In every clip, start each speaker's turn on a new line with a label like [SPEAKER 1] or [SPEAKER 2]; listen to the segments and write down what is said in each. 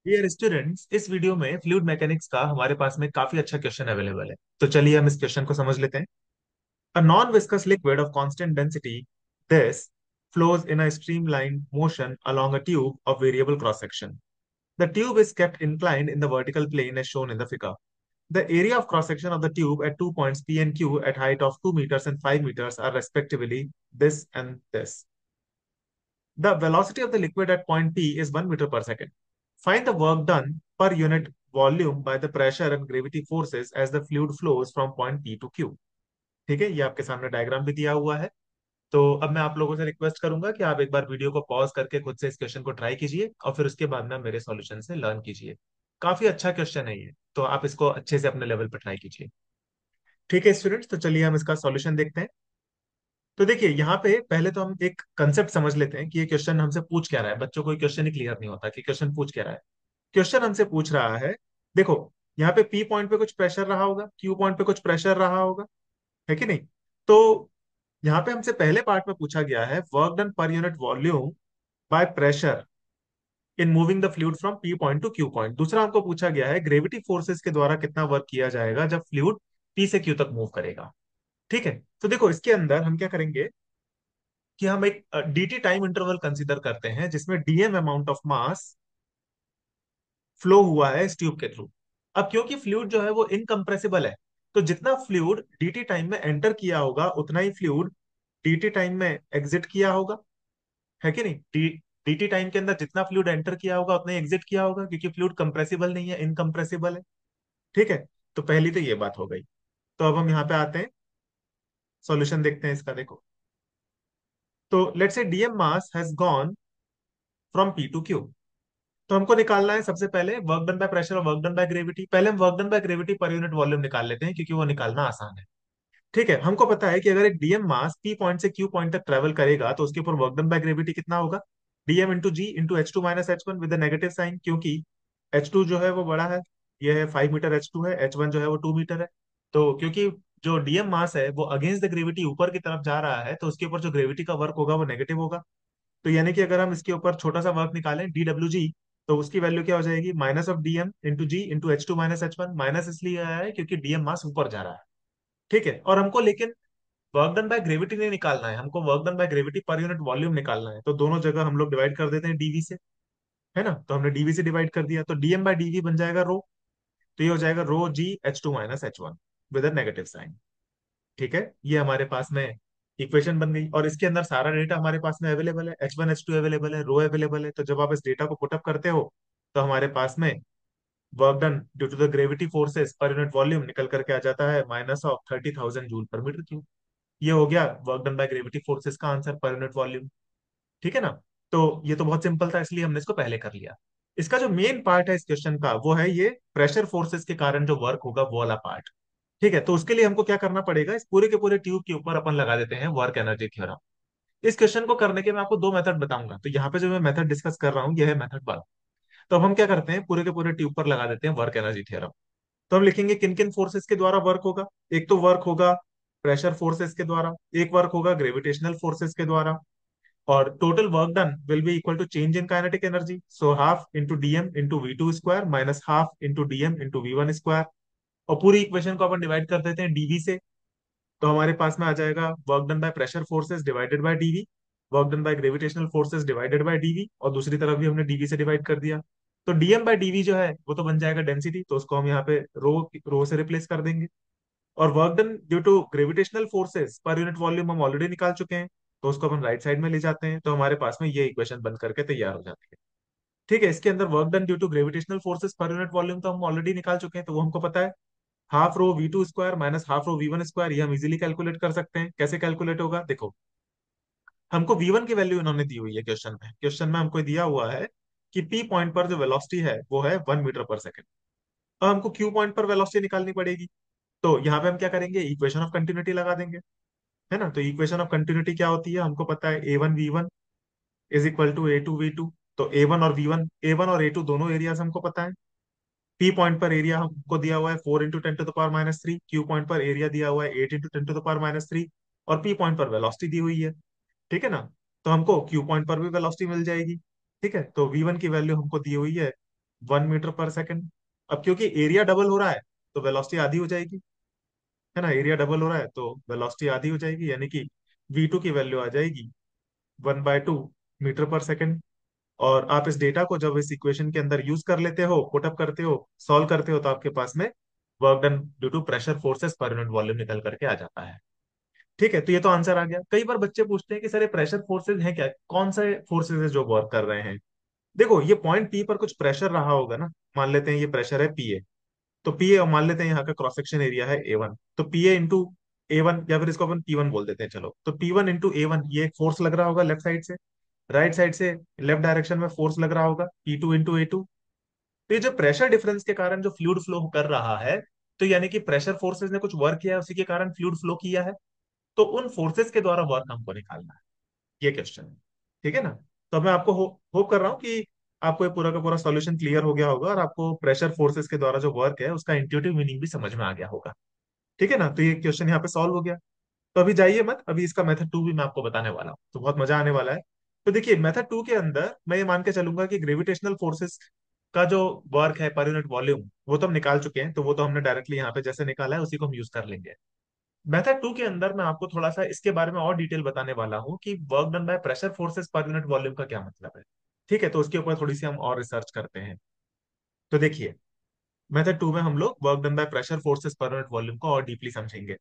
[SPEAKER 1] Dear students, इस video में fluid mechanics का हमारे पास में काफी अच्छा क्वेश्चन अवेलेबल है। तो चलिए हम इस क्वेश्चन को समझ लेते हैं। A non viscous liquid of constant density this flows in a streamlined motion along a tube of variable cross section. The tube is kept inclined in the vertical plane as shown in the figure. The area of cross section of the tube at 2 points P and Q at height of 2 meters and 5 meters are respectively this and this. The velocity of the liquid at point P is 1 meter per second. Find the work done per unit volume by the pressure and gravity forces as the fluid flows from point P to Q. ठीक है, ये आपके सामने diagram भी दिया हुआ है। तो अब मैं आप लोगों से रिक्वेस्ट करूंगा कि आप एक बार वीडियो को पॉज करके खुद से इस क्वेश्चन को ट्राई कीजिए और फिर उसके बाद में मेरे सॉल्यूशन से लर्न कीजिए। काफी अच्छा क्वेश्चन है ये, तो आप इसको अच्छे से अपने लेवल पर ट्राई कीजिए। ठीक है स्टूडेंट्स, तो चलिए हम इसका सॉल्यूशन देखते हैं। तो देखिए यहाँ पे पहले तो हम एक कंसेप्ट समझ लेते हैं कि ये क्वेश्चन हमसे पूछ क्या रहा है। बच्चों को ये क्वेश्चन ही क्लियर नहीं होता कि क्वेश्चन पूछ क्या रहा है। क्वेश्चन हमसे पूछ रहा है, देखो यहाँ पे पी पॉइंट पे कुछ प्रेशर रहा होगा, क्यू पॉइंट पे कुछ प्रेशर रहा होगा, है कि नहीं। तो यहाँ पे हमसे पहले पार्ट में पूछा गया है work done per unit volume by pressure in moving the fluid from P point two Q point. दूसरा हमको पूछा गया है ग्रेविटी फोर्सेस के द्वारा कितना वर्क किया जाएगा जब फ्लूइड पी से क्यू तक मूव करेगा। ठीक है, तो देखो इसके अंदर हम क्या करेंगे कि हम एक डीटी टाइम इंटरवल कंसीडर करते हैं जिसमें DM amount of mass flow हुआ है इस ट्यूब के थ्रू। अब क्योंकि फ्लूइड जो है वो इनकम्प्रेसिबल है, तो जितना फ्लूइड डीटी टाइम में एंटर किया होगा उतना ही फ्लूइड डीटी टाइम में एग्जिट किया होगा, है कि नहीं। डीटी टाइम के अंदर जितना फ्लूइड एंटर किया होगा उतना ही एग्जिट किया होगा, क्योंकि फ्लूइड कंप्रेसिबल नहीं है, इनकम्प्रेसिबल है। ठीक है, तो पहली तो ये बात हो गई। तो अब हम यहाँ पे आते हैं, सॉल्यूशन देखते हैं इसका। देखो, तो let's say dm mass has gone from P to Q. तो हमको निकालना है सबसे पहले वर्क डन बाय प्रेशर और वर्क डन बाय ग्रेविटी। पहले हम work done by gravity per unit volume निकाल लेते हैं, क्योंकि वो निकालना आसान है। ठीक है, हमको पता है कि अगर एक डीएम मास पी पॉइंट से क्यू पॉइंट तक ट्रेवल करेगा तो उसके ऊपर वर्क डन बाय ग्रेविटी कितना होगा, dm into g into h two minus h one with negative sign, क्योंकि एच टू जो है वो बड़ा है, ये है 5 मीटर एच टू है, एच वन जो है वो 2 मीटर है। तो क्योंकि जो डीएम मास है वो अगेंस्ट द ग्रेविटी ऊपर की तरफ जा रहा है, तो उसके ऊपर जो ग्रेविटी का वर्क होगा वो नेगेटिव होगा। तो यानी कि अगर हम इसके ऊपर छोटा सा वर्क निकालें डी डब्ल्यू जी, तो उसकी वैल्यू क्या हो जाएगी, minus of dm into g into h two minus h one. Minus इसलिए आया है क्योंकि डीएम मास ऊपर जा रहा है। ठीक है, और हमको लेकिन वर्क डन बाय ग्रेविटी नहीं निकालना है, हमको work done by gravity per unit volume निकालना है। तो दोनों जगह हम लोग डिवाइड कर देते हैं डीवी से, है ना। तो हमने डीवी से डिवाइड कर दिया, तो डीएम बाय डीवी बन जाएगा रो। तो ये हो जाएगा rho g h two minus h one with a negative sign. ठीक है, ये हमारे पास में इक्वेशन बन गई, और इसके अंदर सारा डेटा हमारे पास में अवेलेबल है, h one H two available है, रो अवेलेबल है। तो जब आप इस डेटा को पुटअप करते हो तो हमारे पास में work done due to the gravity forces per unit volume निकल करके आ जाता है -30,000 जूल पर मीटर क्यूब। ये हो गया work done by gravity forces का आंसर पर यूनिट वॉल्यूम। ठीक है ना। तो ये तो बहुत सिंपल था, इसलिए हमने इसको पहले कर लिया। इसका जो मेन पार्ट है इस क्वेश्चन का वो है ये प्रेशर फोर्सेस के कारण जो वर्क होगा वो वाला पार्ट। ठीक है, तो उसके लिए हमको क्या करना पड़ेगा, इस पूरे के पूरे ट्यूब के ऊपर अपन लगा देते हैं वर्क एनर्जी थ्योरम। इस क्वेश्चन को करने के मैं आपको दो मेथड बताऊंगा, तो यहाँ पे जो मैं मेथड डिस्कस कर रहा हूँ यह है मेथड वन। तो अब हम क्या करते हैं, पूरे के पूरे ट्यूब पर लगा देते हैं वर्क एनर्जी थ्योरम। तो हम लिखेंगे किन किन फोर्सेस के द्वारा वर्क होगा। एक तो वर्क होगा प्रेशर फोर्सेस के द्वारा, एक वर्क होगा ग्रेविटेशनल फोर्सेस के द्वारा, और total work done will be equal to change in kinetic energy, so half into dm into v two square minus half into dm into v one square. और पूरी equation को अपन divide कर देते हैं DV से। तो हमारे पास में आ जाएगा work done by pressure forces divided by dv, work done by gravitational forces divided by dv, और दूसरी तरफ भी हमने डीवी से डिवाइड कर दिया। तो डीएम बाय डीवी जो है वो तो बन जाएगा डेंसिटी, तो उसको हम यहाँ पे रो रो से रिप्लेस कर देंगे। और work done due to gravitational forces per unit volume हम ऑलरेडी निकाल चुके हैं, तो उसको अपन राइट साइड में ले जाते हैं, तो हमारे पास में ये इक्वेशन बन करके तैयार हो जाती है। ठीक है, इसके अंदर work done due to gravitational forces per unit volume तो हम ऑलरेडी निकाल चुके हैं, तो वो हमको पता है, half rho v two square minus half rho v one square. ये हम इजीली कैलकुलेट कर सकते हैं। कैसे कैलकुलेट होगा, देखो हमको वी वन की वैल्यू इन्होंने दी हुई है क्वेश्चन में हमको दिया हुआ है कि पी पॉइंट पर जो वेलोसिटी है वो है 1 मीटर पर सेकेंड। अब हमको क्यू पॉइंट पर वेलोसिटी निकालनी पड़ेगी। तो यहाँ पे हम क्या करेंगे, इक्वेशन ऑफ कंटिन्यूटी लगा देंगे, है ना। तो इक्वेशन ऑफ कंटिन्यूटी क्या होती है, हमको पता है a one v one is equal to a two v two. तो ए वन और ए टू दोनों एरियाज हमको पता है। पी पॉइंट पर एरिया हमको दिया हुआ है 4 × 10⁻³ क्यू पॉइंट पर एरिया दिया हुआ है 8 × 10⁻³ और पी पॉइंट पर वेलोसिटी दी हुई है। ठीक है ना। तो हमको क्यू पॉइंट पर भी वेलोसिटी मिल जाएगी। ठीक है, तो वी वन की वैल्यू हमको दी हुई है 1 मीटर पर सेकेंड। अब क्योंकि एरिया डबल हो रहा है तो वेलोसिटी आधी हो जाएगी, है ना, एरिया डबल हो रहा है तो वेलोसिटी आधी हो जाएगी, यानी कि V2 की वैल्यू आ जाएगी 1/2 मीटर पर सेकेंड। और आप इस डेटा को जब इस इक्वेशन के अंदर यूज कर लेते हो, पुटअप करते हो, सॉल्व करते हो, तो आपके पास में work done due to pressure forces per unit volume निकल करके आ जाता है। ठीक है, तो ये तो आंसर आ गया। कई बार बच्चे पूछते हैं कि सर ये प्रेशर फोर्सेज हैं क्या, कौन से फोर्सेज है जो वर्क कर रहे हैं। देखो, ये पॉइंट पी पर कुछ प्रेशर रहा होगा ना, मान लेते हैं ये प्रेशर है पी ए, तो पी ए, मान लेते हैं यहाँ का क्रॉस सेक्शन एरिया है ए वन, तो P A into a one, या फिर इसको अपन पी वन बोल देते हैं, चलो, तो p one into a one, ये एक फोर्स लग रहा होगा लेफ्ट साइड से, राइट साइड से लेफ्ट डायरेक्शन में फोर्स लग रहा होगा p two into a two. तो ये जो प्रेशर डिफरेंस के कारण जो फ्लूइड फ्लो कर रहा है, तो यानी कि प्रेशर फोर्सेस ने कुछ वर्क किया है, उसी के कारण फ्लूइड फ्लो किया है। तो उन फोर्सेस के द्वारा वर्क हमको निकालना है, ये क्वेश्चन है। ठीक है ना। तो मैं आपको होप कर रहा हूँ कि आपको ये पूरा का पूरा सॉल्यूशन क्लियर हो गया होगा, और आपको प्रेशर फोर्सेस के द्वारा जो वर्क है उसका इंट्यूटिव मीनिंग भी समझ में आ गया होगा। ठीक है ना, तो ये क्वेश्चन यहाँ पे सॉल्व हो गया। तो अभी जाइए मत, अभी इसका मेथड टू भी मैं आपको बताने वाला हूँ, तो बहुत मजा आने वाला है। तो देखिए, मेथड टू के अंदर मैं ये मान के चलूंगा कि ग्रेविटेशनल फोर्सेस का जो वर्क है पर यूनिट वॉल्यूम, वो तो हम निकाल चुके हैं, तो वो तो हमने डायरेक्टली यहाँ पे जैसे निकाला है उसी को हम यूज कर लेंगे। मेथड टू के अंदर मैं आपको थोड़ा सा इसके बारे में और डिटेल बताने वाला हूँ कि work done by pressure forces per unit volume का क्या मतलब है। ठीक है, तो उसके ऊपर थोड़ी सी हम और रिसर्च करते हैं। तो देखिए, मेथड टू में हम लोग work done by pressure forces per unit volume को और डीपली समझेंगे।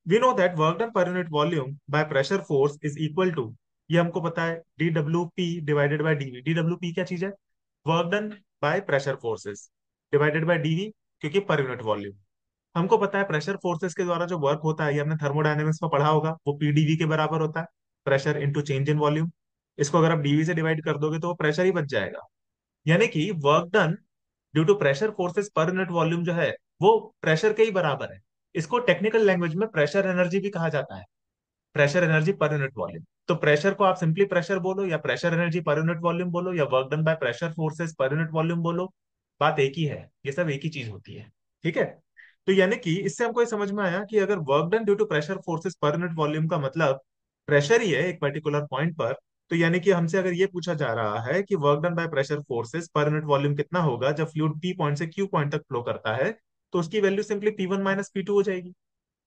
[SPEAKER 1] We know that work done per unit volume by pressure force is equal to, ये हमको पता है, डी डब्ल्यू p divided by dv. D डब्ल्यू पी क्या चीज है? Work done by pressure forces divided by dv, क्योंकि पर यूनिट वॉल्यूम। हमको पता है प्रेशर फोर्सेस के द्वारा जो वर्क होता है, ये हमने थर्मोडायनेमिक्स में पढ़ा होगा, वो पीडीवी के बराबर होता है, pressure into change in volume. इसको अगर आप डीवी से डिवाइड कर दोगे तो वो प्रेशर ही बच जाएगा। यानी कि work done due to pressure forces per unit volume जो है, वो प्रेशर के ही बराबर है। इसको टेक्निकल लैंग्वेज में प्रेशर एनर्जी भी कहा जाता है, pressure energy per unit volume. तो प्रेशर को आप सिंपली प्रेशर बोलो, या pressure energy per unit volume बोलो, या work done by pressure forces per unit volume बोलो, बात एक ही है, ये सब एक ही चीज होती है। ठीक है। तो यानी कि इससे हमको ये समझ में आया कि अगर work done due to pressure forces per unit volume का मतलब प्रेशर ही है एक पर्टिकुलर पॉइंट पर, तो यानी कि हमसे अगर ये पूछा जा रहा है कि work done by pressure forces per unit volume कितना होगा जब फ्लूइड पी पॉइंट से क्यू पॉइंट तक फ्लो करता है, तो उसकी value simply P1 minus P2 हो जाएगी,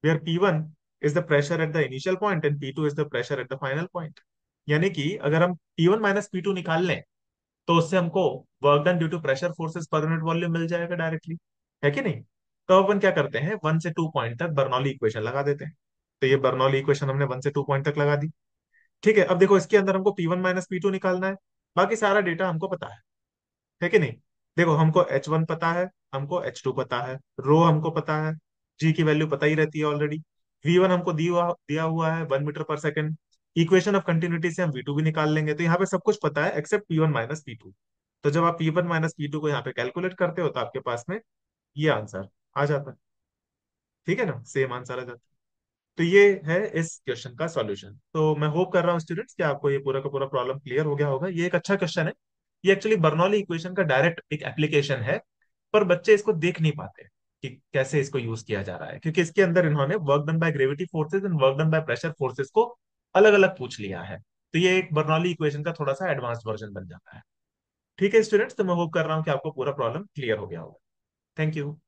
[SPEAKER 1] where P1 is the pressure at the initial point and P2 is the pressure at the final point। यानी कि अगर हम P1 माइनस P2 निकाल लें, तो उससे हमको work done due to pressure forces per unit volume मिल जाएगा डायरेक्टली, है कि नहीं। तो अपन क्या करते हैं, 1 से 2 पॉइंट तक बर्नौली इक्वेशन लगा देते हैं। तो ये बर्नौली इक्वेशन हमने 1 से 2 पॉइंट तक लगा दी। ठीक है, अब देखो इसके अंदर हमको P1 माइनस P2 निकालना है, बाकी सारा डेटा हमको पता है कि नहीं। देखो, हमको H1 पता है, हमको H2 पता है, रो हमको पता है, जी की वैल्यू पता ही रहती है ऑलरेडी, V1 हमको दिया हुआ है 1 मीटर पर सेकेंड। इक्वेशन ऑफ कंटिन्यूटी से हम V2 भी निकाल लेंगे, तो यहाँ पे सब कुछ पता है एक्सेप्ट P1 माइनस P2। तो जब आप P1 माइनस P2 को यहाँ पे कैलकुलेट करते हो तो आपके पास में ये आंसर आ जाता है। ठीक है ना, सेम आंसर आ जाता है। तो ये है इस क्वेश्चन का सॉल्यूशन। तो मैं होप कर रहा हूँ स्टूडेंट्स कि आपको ये पूरा का पूरा प्रॉब्लम क्लियर हो गया होगा। ये एक अच्छा क्वेश्चन है, ये एक्चुअली बर्नौली इक्वेशन का डायरेक्ट एक एप्लीकेशन है, पर बच्चे इसको देख नहीं पाते कि कैसे इसको यूज किया जा रहा है, क्योंकि इसके अंदर इन्होंने work done by gravity forces and work done by pressure forces को अलग अलग पूछ लिया है। तो ये एक बर्नौली इक्वेशन का थोड़ा सा एडवांस वर्जन बन जाता है। ठीक है स्टूडेंट्स, तो मैं होप कर रहा हूँ कि आपको पूरा प्रॉब्लम क्लियर हो गया होगा। Thank you.